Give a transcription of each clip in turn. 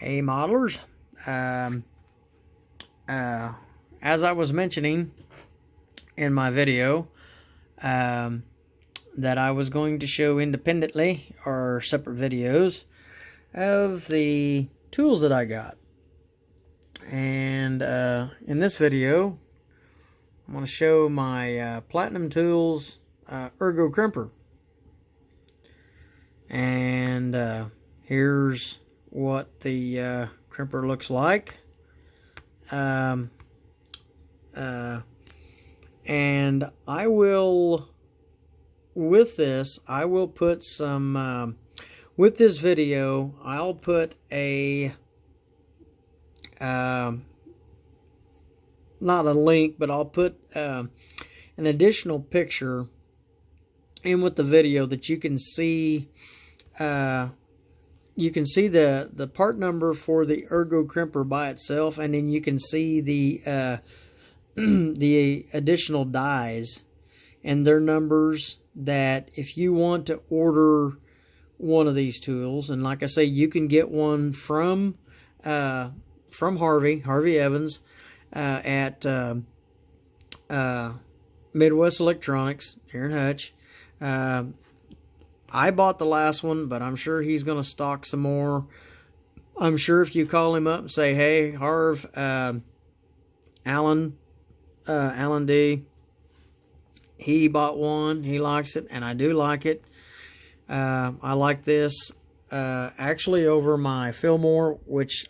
Hey modelers, as I was mentioning in my video that I was going to show independently or separate videos of the tools that I got, and in this video I'm going to show my Platinum Tools Ergo Crimper, and here's what the crimper looks like. And I will, with this, I will put some, with this video, I'll put a, not a link, but I'll put an additional picture in with the video that you can see, the part number for the Ergo Crimper by itself, and then you can see the the additional dies and their numbers, that if you want to order one of these tools, and like I say, you can get one from Harvey Evans at Midwest Electronics here in Hutch. I bought the last one, but I'm sure he's going to stock some more. I'm sure if you call him up and say, hey, Harv, Alan D., he bought one, he likes it, and I do like it. I like this actually over my Fillmore, which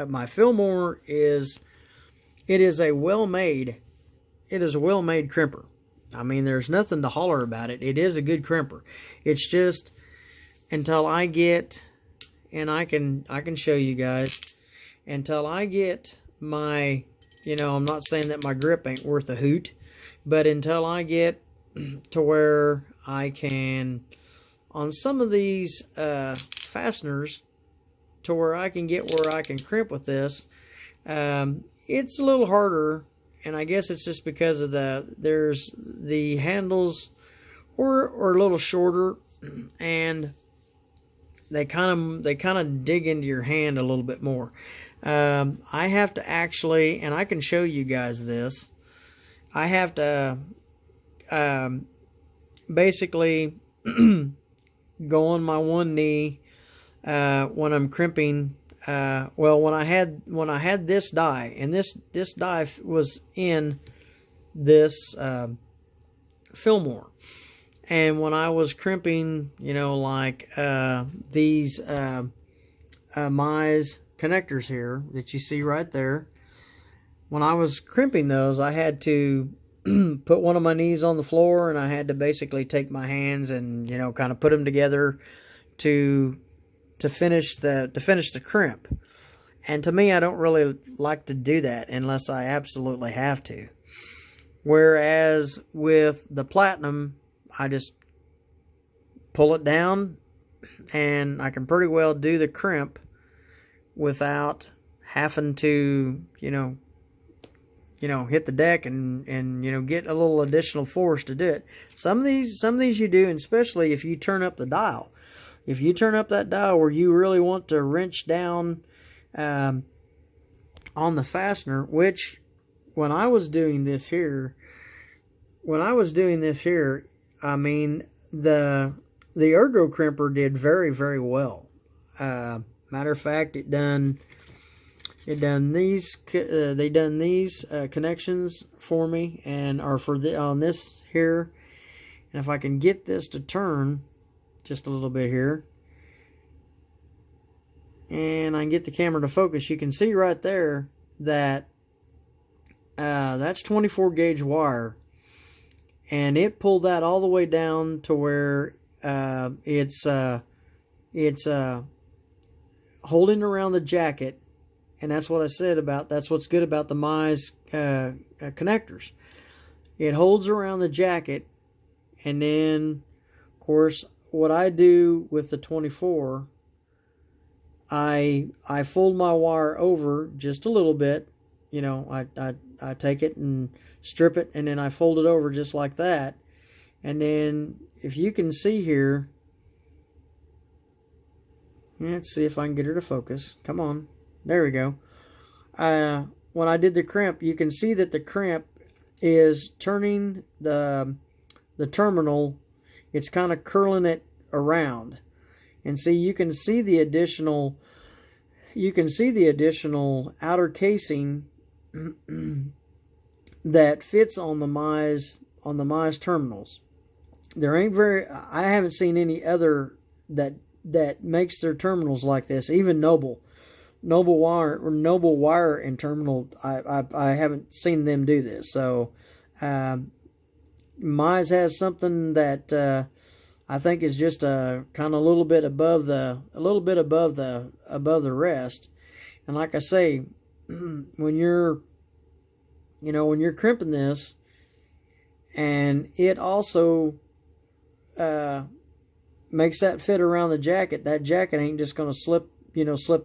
my Fillmore is a well-made crimper. I mean, there's nothing to holler about it. It is a good crimper. It's just until I get, and I can show you guys, until I get my, I'm not saying that my grip ain't worth a hoot, but until I get to where I can, on some of these fasteners, to where I can get where I can crimp with this, it's a little harder. And I guess it's just because of the handles are a little shorter, and they kind of dig into your hand a little bit more. I have to actually, and I can show you guys this, I have to basically go on my one knee when I'm crimping. Well, when I had this die, and this die was in this Fillmore, and when I was crimping, like these Mize connectors here that you see right there, when I was crimping those, I had to put one of my knees on the floor, and I had to basically take my hands and kind of put them together to finish the crimp. And to me, I don't really like to do that unless I absolutely have to. Whereas with the Platinum, I just pull it down, and I can pretty well do the crimp without having to hit the deck and get a little additional force to do it. Some of these you do, and especially if you turn up the dial. If you turn up that dial where you really want to wrench down on the fastener, which when I was doing this here, I mean, the Ergo Crimper did very, very well. Matter of fact, they done these connections for me, and on this here, and if I can get this to turn just a little bit here, and I can get the camera to focus, you can see right there that that's 24 gauge wire, and it pulled that all the way down to where it's holding around the jacket. And that's what I said about, that's what's good about the Mize connectors. It holds around the jacket, and then of course what I do with the 24, I fold my wire over just a little bit. I take it and strip it, and then I fold it over just like that. And then if you can see here, let's see if I can get her to focus. Come on. There we go. When I did the crimp, you can see that the crimp is turning the terminal. It's kind of curling it around, and see, you can see the additional outer casing that fits on the Mize terminals. There ain't I haven't seen any other that makes their terminals like this. Even Noble Wire and Terminal, I haven't seen them do this. So Mize has something that I think is just a kind of a little bit above the rest. And like I say, when you're crimping this, and it also makes that fit around the jacket, that jacket ain't just going to slip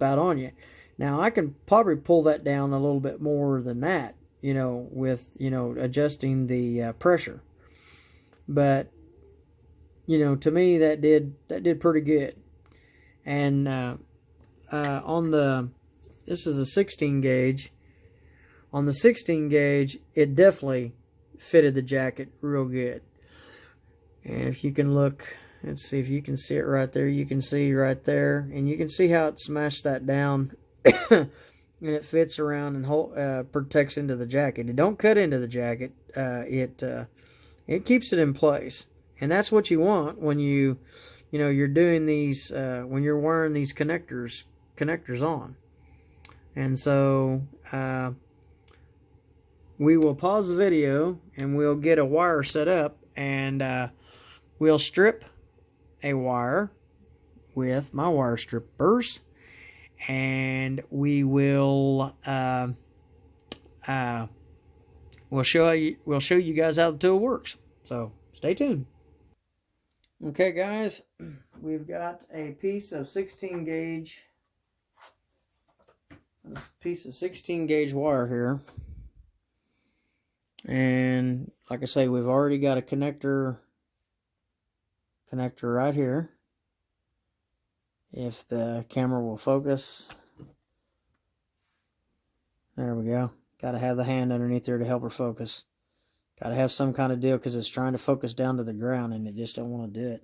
out on you. Now I can probably pull that down a little bit more than that, with adjusting the pressure. But to me that did pretty good. And this is a 16 gauge. On the 16 gauge, it definitely fitted the jacket real good. And if you can look, let's see if you can see it right there. You can see right there, and you can see how it smashed that down, and it fits around and protects into the jacket. It don't cut into the jacket. It keeps it in place, and that's what you want when you're doing these when you're wearing these connectors on. And so we will pause the video and we'll get a wire set up, and we'll strip a wire with my wire strippers, and we will we'll show you guys how the tool works. So stay tuned. Okay guys, we've got a piece of 16 gauge wire here, and like I say, we've already got a connector right here. If the camera will focus, there we go. Got to have the hand underneath there to help her focus. Got to have some kind of deal, because it's trying to focus down to the ground and it just don't want to do it.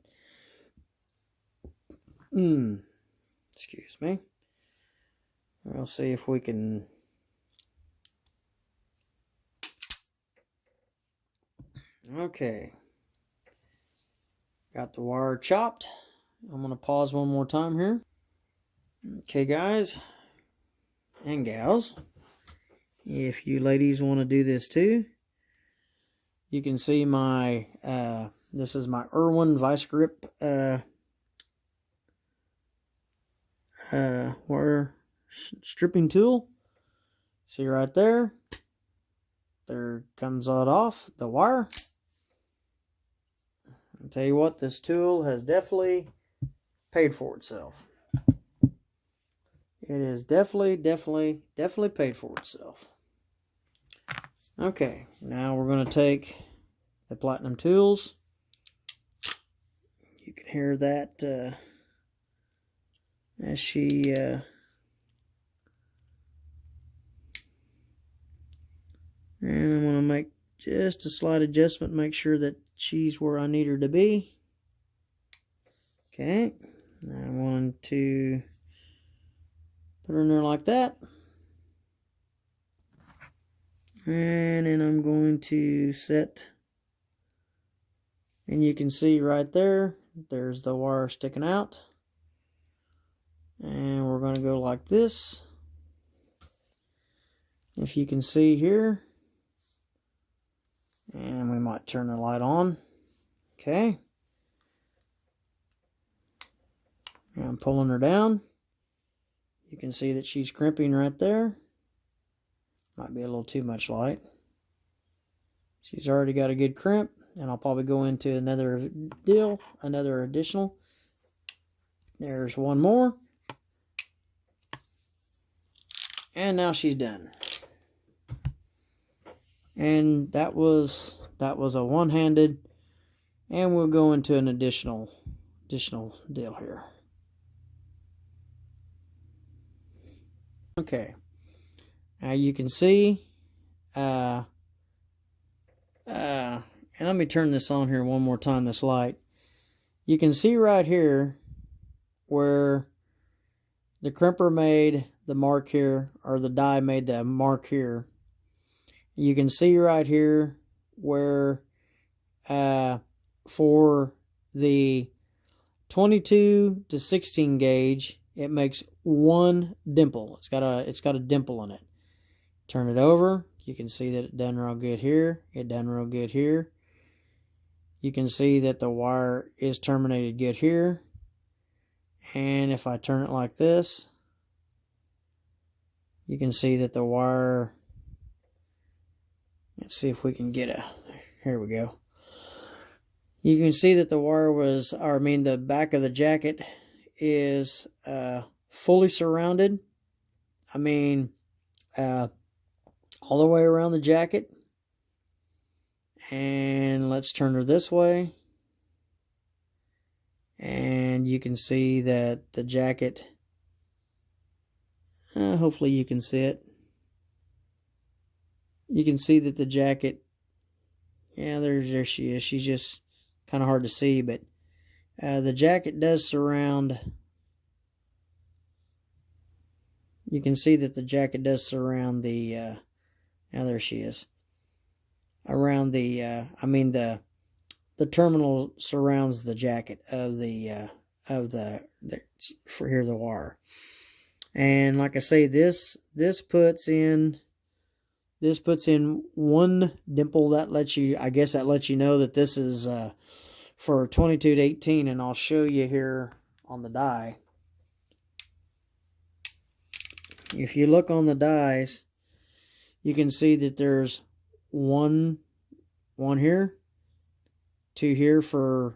Excuse me. We'll see if we can. Okay. Got the wire chopped. I'm going to pause one more time here. Okay, guys and gals, if you ladies want to do this too, you can see my, this is my Irwin Vice Grip wire stripping tool. See right there? There comes that off, the wire. I'll tell you what, this tool has definitely paid for itself. It is definitely paid for itself. Okay, now we're going to take the Platinum Tools. You can hear that as she and I'm going to make just a slight adjustment, make sure that she's where I need her to be. Okay, now I want to put her in there like that. And then I'm going to set, and you can see right there, there's the wire sticking out. And we're going to go like this. If you can see here. And we might turn the light on. Okay. And I'm pulling her down. You can see that she's crimping right there. Might be a little too much light. She's already got a good crimp. And I'll probably go into another additional. There's one more. And now she's done. And that was a one-handed, and we'll go into an additional deal here. Okay, now you can see, and let me turn this on here one more time, this light. You can see right here where the crimper made the mark here, or the die made the mark here. You can see right here where for the 22 to 16 gauge, it makes one dimple. It's got a dimple in it. Turn it over. You can see that it done real good here. It done real good here. You can see that the wire is terminated good here. And if I turn it like this, you can see that the wire, let's see if we can get a, here we go. You can see that the wire was, or I mean the back of the jacket is fully surrounded. I mean, all the way around the jacket. And let's turn her this way. And you can see that the jacket, hopefully you can see it. You can see that the jacket, yeah, there she is. She's just kind of hard to see, but the jacket does surround. You can see that the jacket does surround the, now there she is. Around the, I mean the terminal surrounds the jacket of the for here the wire. And like I say, this puts in one dimple. That lets you, I guess that lets you know that this is for 22 to 18, and I'll show you here on the die. If you look on the dies, you can see that there's one here, two here for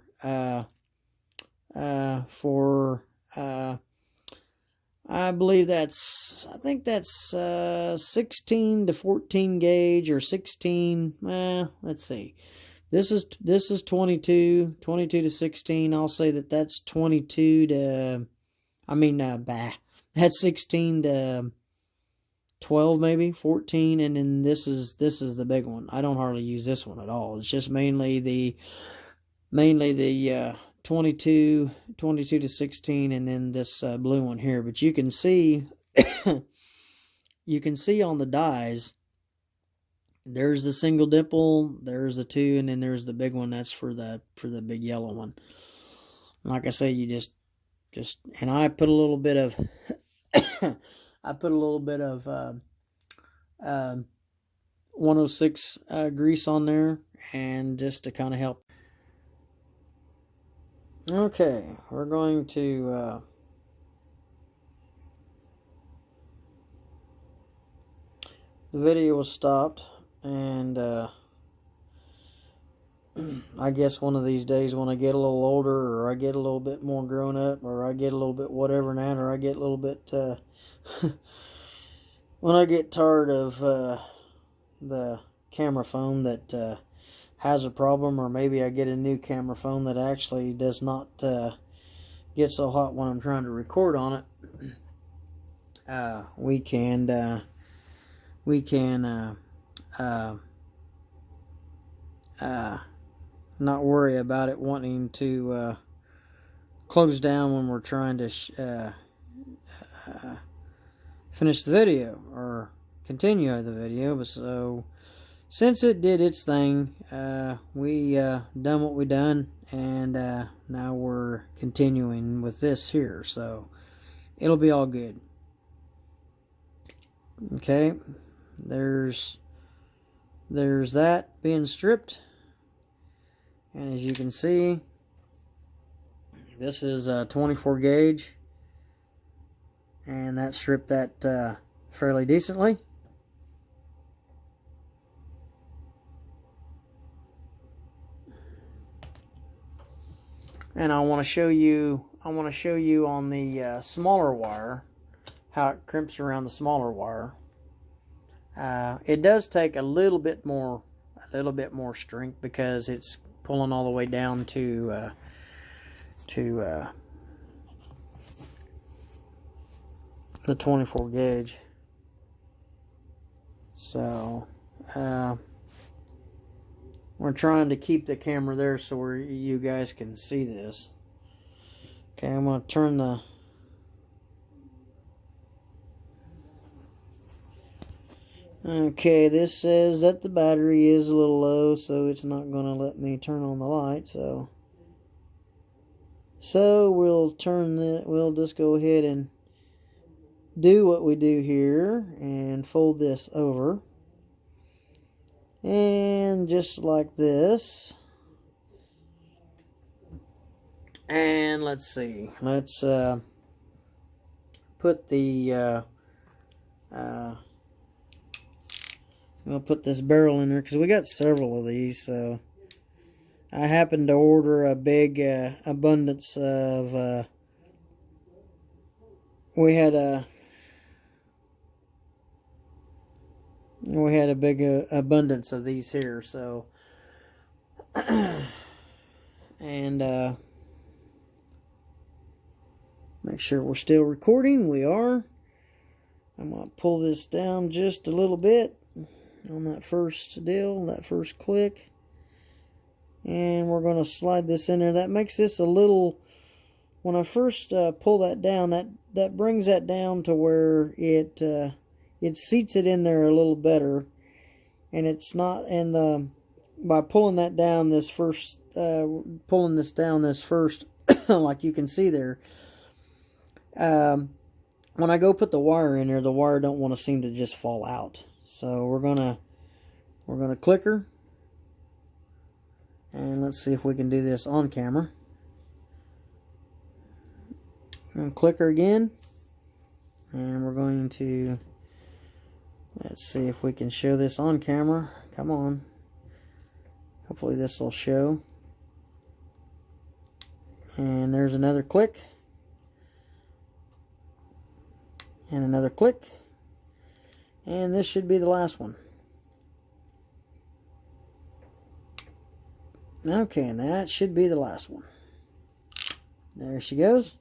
I believe that's, I think that's 16 to 14 gauge, or 16, let's see. This is 22 to 16. I'll say that that's 22 to, I mean, that's 16 to 12, maybe 14, and then this is the big one. I don't hardly use this one at all. It's just mainly the 22 to 16, and then this blue one here. But you can see you can see on the dies, there's the single dimple, there's the two, and then there's the big one. That's for the big yellow one. Like I say, you just and I put a little bit of I put a little bit of 106 grease on there, and just to kind of help. Okay, we're going to the video was stopped, and I guess one of these days when I get a little older, or I get a little bit more grown up, or I get a little bit whatever now, or I get a little bit when I get tired of the camera phone that has a problem, or maybe I get a new camera phone that actually does not get so hot when I'm trying to record on it, we can not worry about it wanting to close down when we're trying to finish the video or continue the video. But so since it did its thing, we done what we done, and now we're continuing with this here, so it'll be all good. Okay, there's that being stripped, and as you can see, this is 24 gauge, and that stripped that fairly decently. And I want to show you on the smaller wire how it crimps around the smaller wire. It does take a little bit more strength, because it's pulling all the way down to the 24 gauge. So we're trying to keep the camera there so you guys can see this. Okay, I'm going to turn the... Okay, this says that the battery is a little low, so it's not going to let me turn on the light. So we'll we'll just go ahead and do what we do here and fold this over. And just like this. And let's see. Let's put the I'll put this barrel in there because we got several of these. So I happened to order a big abundance of. We had a big abundance of these here. So and make sure we're still recording. We are. I'm gonna pull this down just a little bit on that first deal, that first click, and we're going to slide this in there. That makes this a little, when I first pull that down, that brings that down to where it seats it in there a little better, and it's not, and by pulling that down this first, pulling this down this first, like you can see there, when I go put the wire in there, the wire don't want to seem to just fall out. So we're gonna click her, and let's see if we can do this on camera. And click her again, and we're going to, let's see if we can show this on camera. Come on, hopefully this will show. And there's another click, and another click. And this should be the last one. Okay, and that should be the last one. There she goes.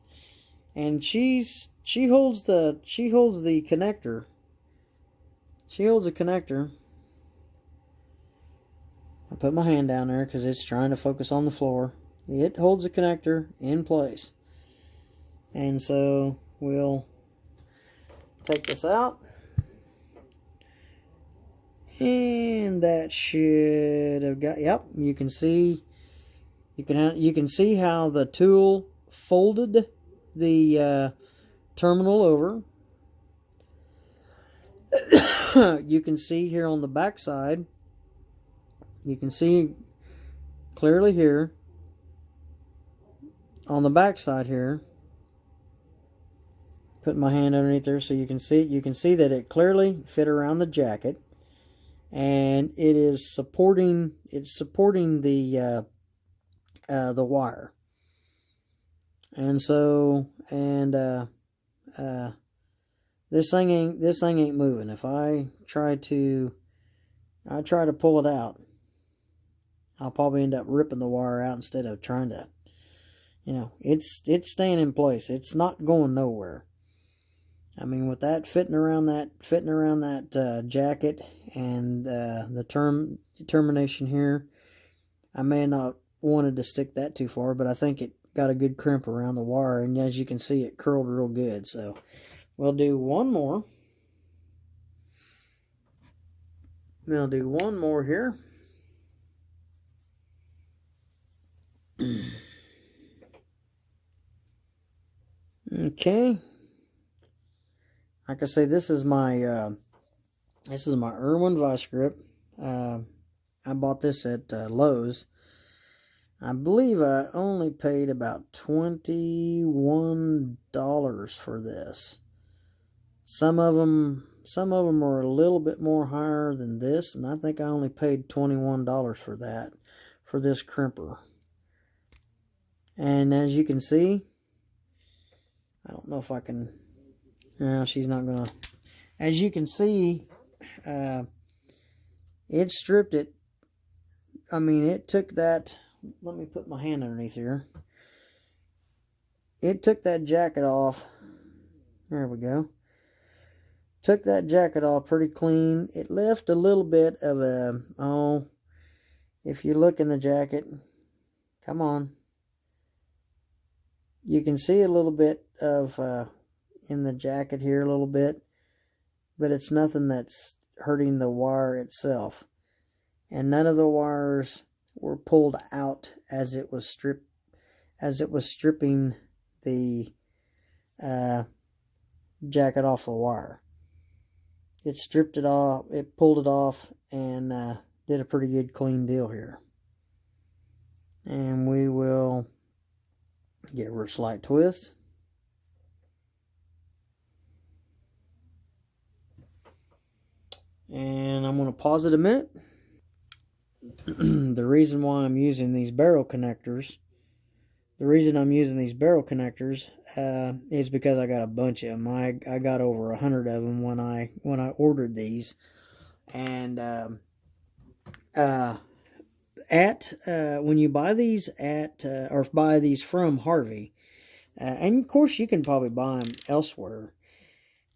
And she holds the connector. She holds a connector. I put my hand down there because it's trying to focus on the floor. It holds the connector in place. And so we'll take this out. And that should have got, yep, you can see how the tool folded the terminal over. You can see here on the back side, you can see clearly here on the back side here. Put my hand underneath there so you can see it. You can see that it clearly fit around the jacket. And it is supporting. It's supporting the wire, and so this thing ain't moving. If I try to pull it out, I'll probably end up ripping the wire out instead of trying to. You know, it's staying in place. It's not going nowhere. I mean, with that fitting around that jacket and the termination here, I may not wanted to stick that too far, but I think it got a good crimp around the wire, and as you can see, it curled real good. So we'll do one more. We'll do one more here. Okay. Like I say, this is my Irwin vice grip. I bought this at Lowe's. I believe I only paid about $21 for this. Some of them are a little bit more higher than this, and I think I only paid $21 for that, for this crimper. And as you can see, I don't know if I can. No, she's not gonna. As you can see, it stripped it. I mean, it took that. Let me put my hand underneath here. It took that jacket off. There we go. took that jacket off pretty clean. It left a little bit of a, oh, if you look in the jacket, come on, you can see a little bit of in the jacket here a little bit, but it's nothing that's hurting the wire itself. And none of the wires were pulled out as it was stripping the jacket off the wire. It stripped it off, it pulled it off, and did a pretty good clean deal here. And we will give her a slight twist. And I'm going to pause it a minute. The reason why I'm using these barrel connectors, is because I got a bunch of them. I got over 100 of them when I ordered these. And when you buy these or buy these from Harvey, and of course you can probably buy them elsewhere,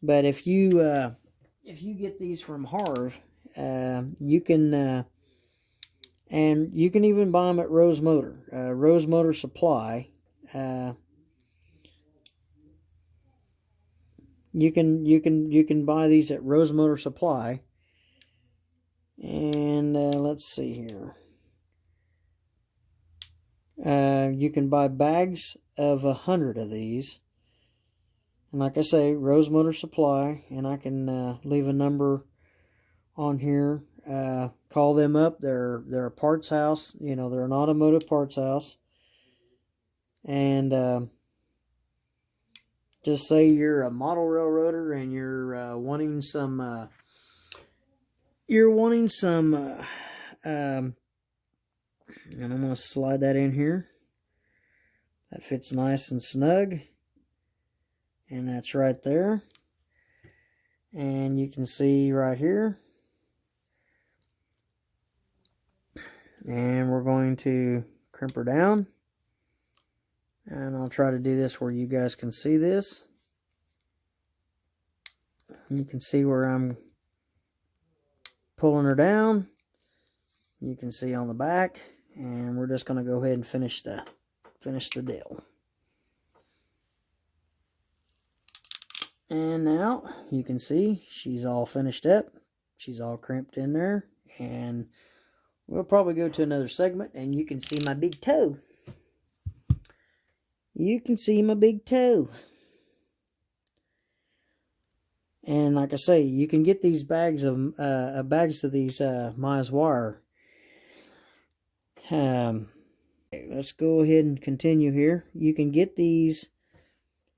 but if you get these from Harv, you can and you can even buy them at Rose Motor Supply. You can buy these at Rose Motor Supply. And let's see here. You can buy bags of 100 of these. And like I say, Rose Motor Supply, and I can leave a number on here. Call them up. They're a parts house. You know, they're an automotive parts house. And just say you're a model railroader and you're wanting some. And I'm going to slide that in here. That fits nice and snug. And that's right there. And you can see right here. And we're going to crimp her down. And I'll try to do this where you guys can see this. You can see where I'm pulling her down. You can see on the back. And we're just going to go ahead and finish the deal. And now you can see she's all finished up. She's all crimped in there. And we'll probably go to another segment and you can see my big toe. You can see my big toe. And like I say, you can get these bags of these Mize wire. Let's go ahead and continue here. You can get these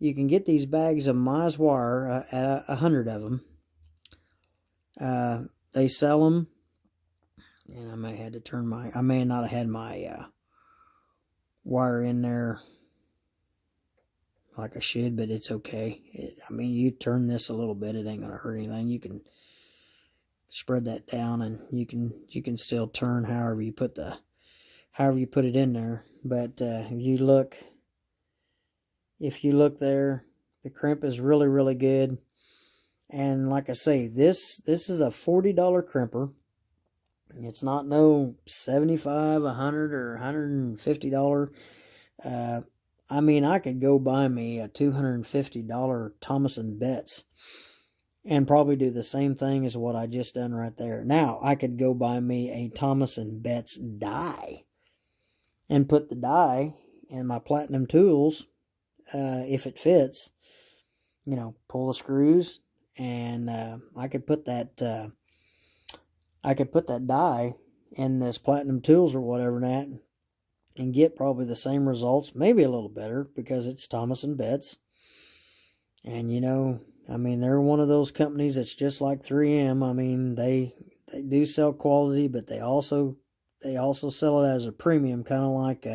bags of Mize wire, 100 of them. They sell them, and I may have to I may not have had my wire in there like I should, but it's okay. I mean, you turn this a little bit, it ain't gonna hurt anything. You can spread that down, and you can still turn however you put it in there. But if you look there, the crimp is really, really good. And like I say, this is a $40 crimper. It's not no $75, $100, or $150. I mean, I could go buy me a $250 Thomas & Betts and probably do the same thing as what I just done right there. Now, I could go buy me a Thomas & Betts die and put the die in my Platinum Tools, if it fits. You know, pull the screws, and I could put that die in this Platinum Tools or whatever that, and get probably the same results, maybe a little better, because it's Thomas & Betts. And you know, I mean, they're one of those companies that's just like 3M. I mean, they do sell quality, but they also sell it as a premium, kind of like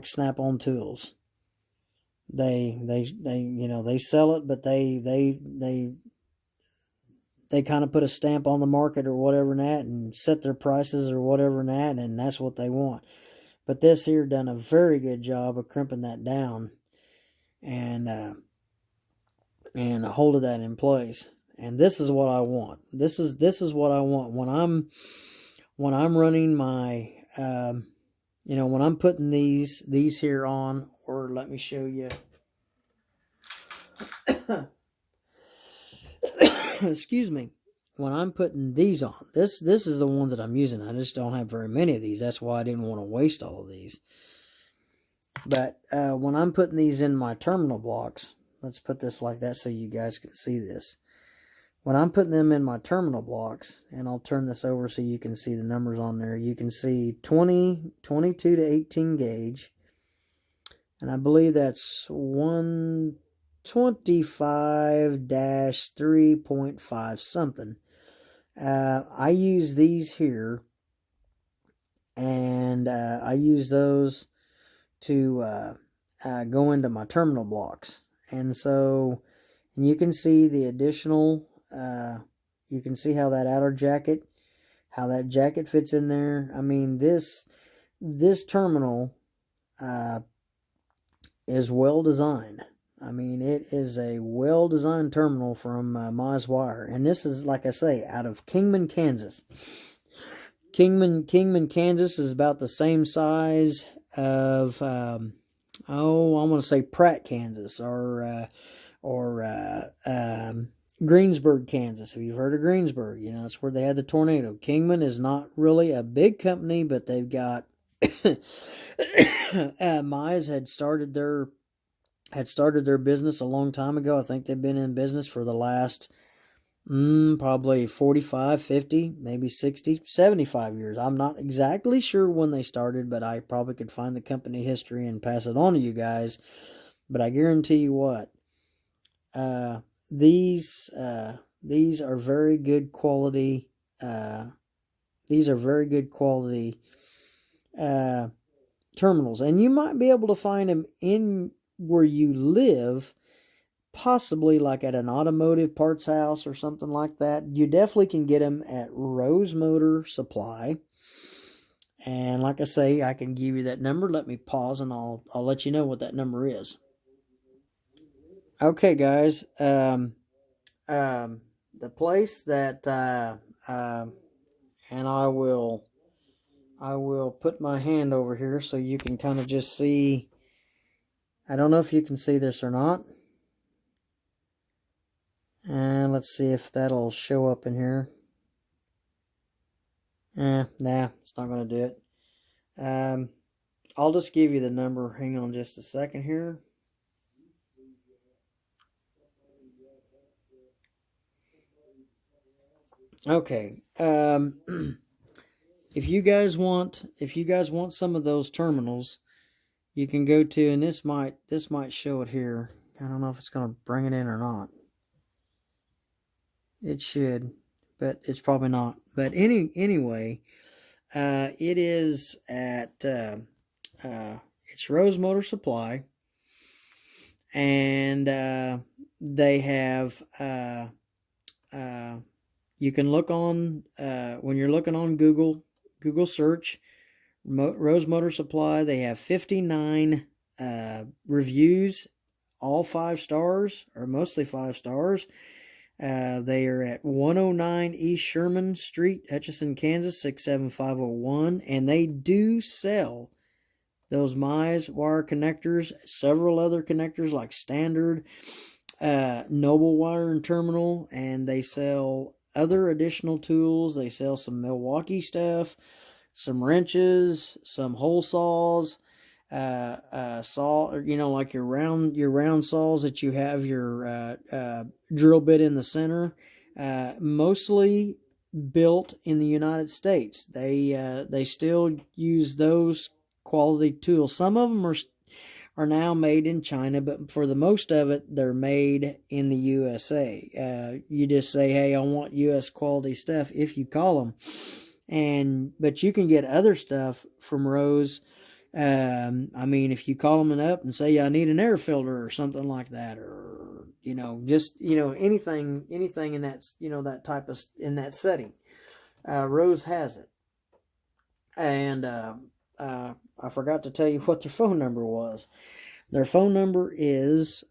Snap-on Tools. They you know, they sell it, but they kind of put a stamp on the market or whatever and that, and set their prices or whatever and that, and that's what they want. But this here done a very good job of crimping that down. And and hold that in place. And this is what I want. This is what I want when I'm running my when I'm putting these here on. Or let me show you. Excuse me. When I'm putting these on, this is the ones that I'm using. I just don't have very many of these. That's why I didn't want to waste all of these. But when I'm putting these in my terminal blocks, let's put this like that so you guys can see this. When I'm putting them in my terminal blocks, and I'll turn this over so you can see the numbers on there. You can see 20, 22 to 18 gauge. And I believe that's 125-3.5 something. I use these here, and I use those to go into my terminal blocks. And so, and you can see the additional, you can see how that outer jacket, how that jacket fits in there. I mean, this terminal is well designed. I mean, it is a well-designed terminal from Mize Wire. And this is, like I say, out of Kingman, Kansas. Kingman, Kansas is about the same size of, I want to say Pratt, Kansas, or Greensburg, Kansas. Have you heard of Greensburg? You know, that's where they had the tornado. Kingman is not really a big company, but they've got, Mize had started their business a long time ago. I think they've been in business for the last probably 45, 50, maybe 60, 75 years. I'm not exactly sure when they started, but I probably could find the company history and pass it on to you guys. But I guarantee you what, these are very good quality. These are very good quality terminals, and you might be able to find them in where you live, possibly like at an automotive parts house or something like that. You definitely can get them at Rose Motor Supply. And like I say, I can give you that number. Let me pause and I'll let you know what that number is. Okay, guys. The place that and I will put my hand over here so you can kind of just see. I don't know if you can see this or not. And let's see if that'll show up in here. Nah, it's not going to do it. I'll just give you the number. Hang on just a second here. Okay. If you guys want some of those terminals, you can go to, and this might show it here. I don't know if it's going to bring it in or not. It should, but it's probably not. But anyway, it is at it's Rose Motor Supply, and they have you can look on when you're looking on Google search Rose Motor Supply. They have 59 reviews, all 5 stars, or mostly 5 stars. They are at 109 East Sherman Street, Hutchinson, Kansas, 67501. And they do sell those Mize wire connectors, several other connectors like standard, Noble wire and terminal. And they sell other additional tools. They sell some Milwaukee stuff, some wrenches, some hole saws, saw, like your round saws that you have your drill bit in the center, mostly built in the United States. They still use those quality tools. Some of them are now made in China, but for the most of it, they're made in the USA. You just say, hey, I want US quality stuff if you call them. But you can get other stuff from Rose. I mean, if you call them up and say, I need an air filter or something like that, or, anything in that, that type of, in that setting, Rose has it. And, I forgot to tell you what their phone number was. Their phone number is,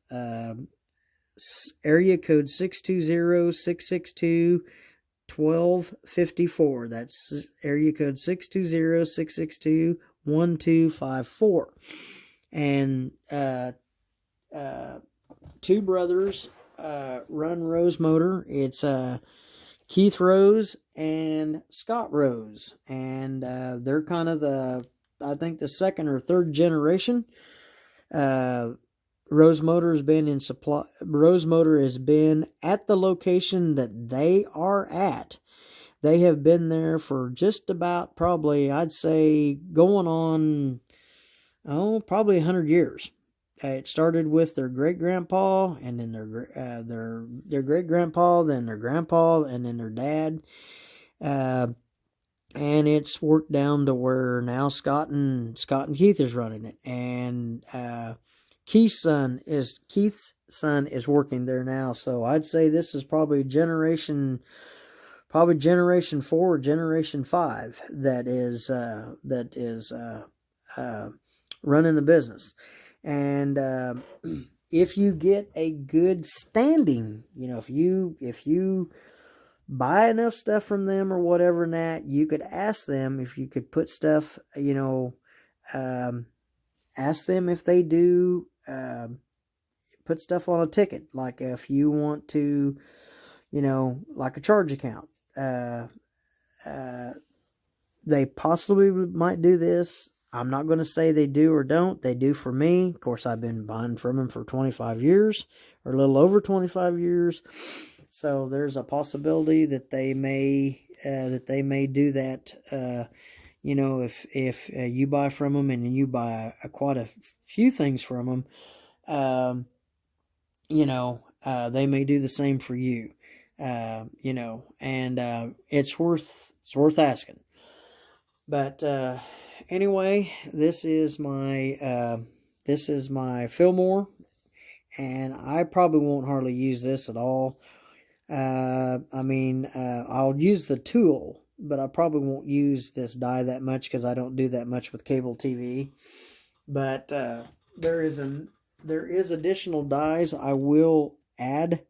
area code 620-662-1254. That's area code 620-662-1254. And two brothers run Rose Motor. It's Keith Rose and Scott Rose, and they're kind of I think the second or third generation. Rose Motor has been in supply. Rose Motor has been at the location that they are at. They have been there for just about, probably, I'd say, going on, probably 100 years. It started with their great grandpa, and then their great grandpa, then their grandpa, and then their dad. And it's worked down to where now Scott and Keith is running it, and Keith's son is working there now. So I'd say this is probably generation 4 or generation 5 that is running the business. And if you get a good standing, if you buy enough stuff from them or whatever, and that, you could ask them if you could put stuff, ask them if they do put stuff on a ticket, like if you want to, like a charge account. They possibly might do this. I'm not going to say they do or don't. They do for me. Of course, I've been buying from them for 25 years, or a little over 25 years. So there's a possibility that they may do that. If you buy from them and you buy quite a few things from them, they may do the same for you. And it's worth asking. But anyway, this is my Fillmore, and I probably won't hardly use this at all. I'll use the tool, but I probably won't use this die that much because I don't do that much with cable TV. But there is additional dies I will add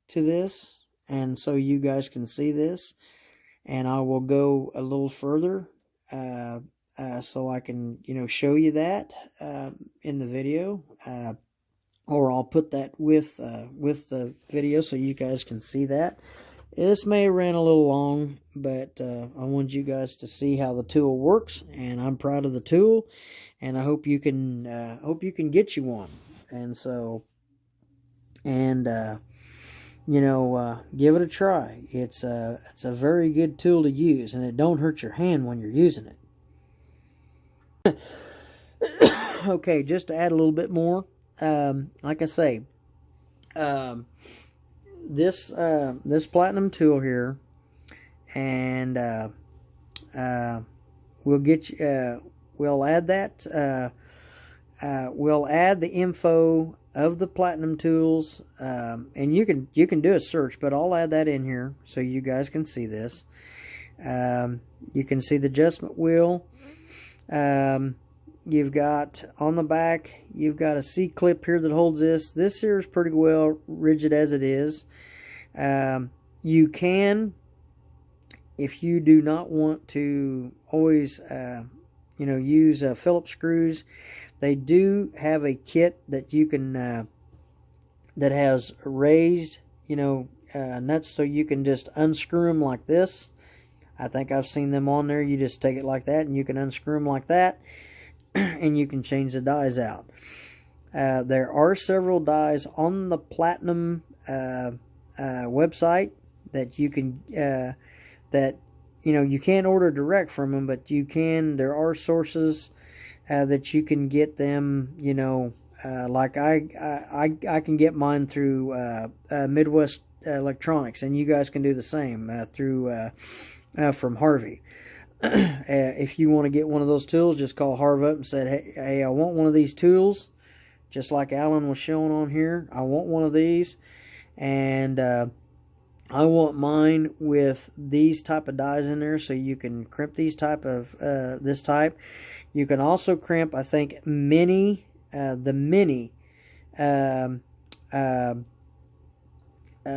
to this, and so you guys can see this, and I will go a little further so I can show you that in the video, or I'll put that with the video so you guys can see that. This may have ran a little long, but I want you guys to see how the tool works, and I'm proud of the tool, and I hope you can get you one. And so, give it a try. It's a very good tool to use, and it don't hurt your hand when you're using it. Okay, just to add a little bit more, like I say, this platinum tool here, and we'll add that. We'll add the info of the platinum tools, and you can do a search, but I'll add that in here so you guys can see this. You can see the adjustment wheel. You've got on the back, you've got a C-clip here that holds this. This here is pretty well rigid as it is. You can, if you do not want to always use Phillips screws, they do have a kit that you can that has raised nuts, so you can just unscrew them like this. I think I've seen them on there. You just take it like that, and you can unscrew them like that, and you can change the dies out. There are several dies on the Platinum website that you can you can't order direct from them, but you can. There are sources that you can get them. Like I can get mine through Midwest Electronics, and you guys can do the same through from Harvey. If you want to get one of those tools, just call Harv up and say, hey, I want one of these tools, just like Alan was showing on here. I want one of these, and I want mine with these type of dies in there, so you can crimp these type of this type. You can also crimp, I think, the mini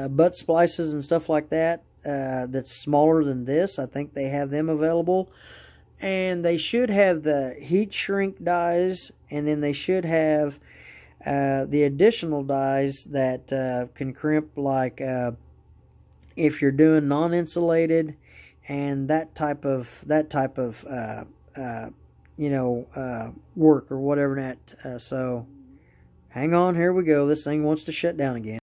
butt splices and stuff like that that's smaller than this. I think they have them available. And they should have the heat shrink dies, and then they should have the additional dies that can crimp, like if you're doing non-insulated and that type of work or whatever that. So hang on, here we go. This thing wants to shut down again.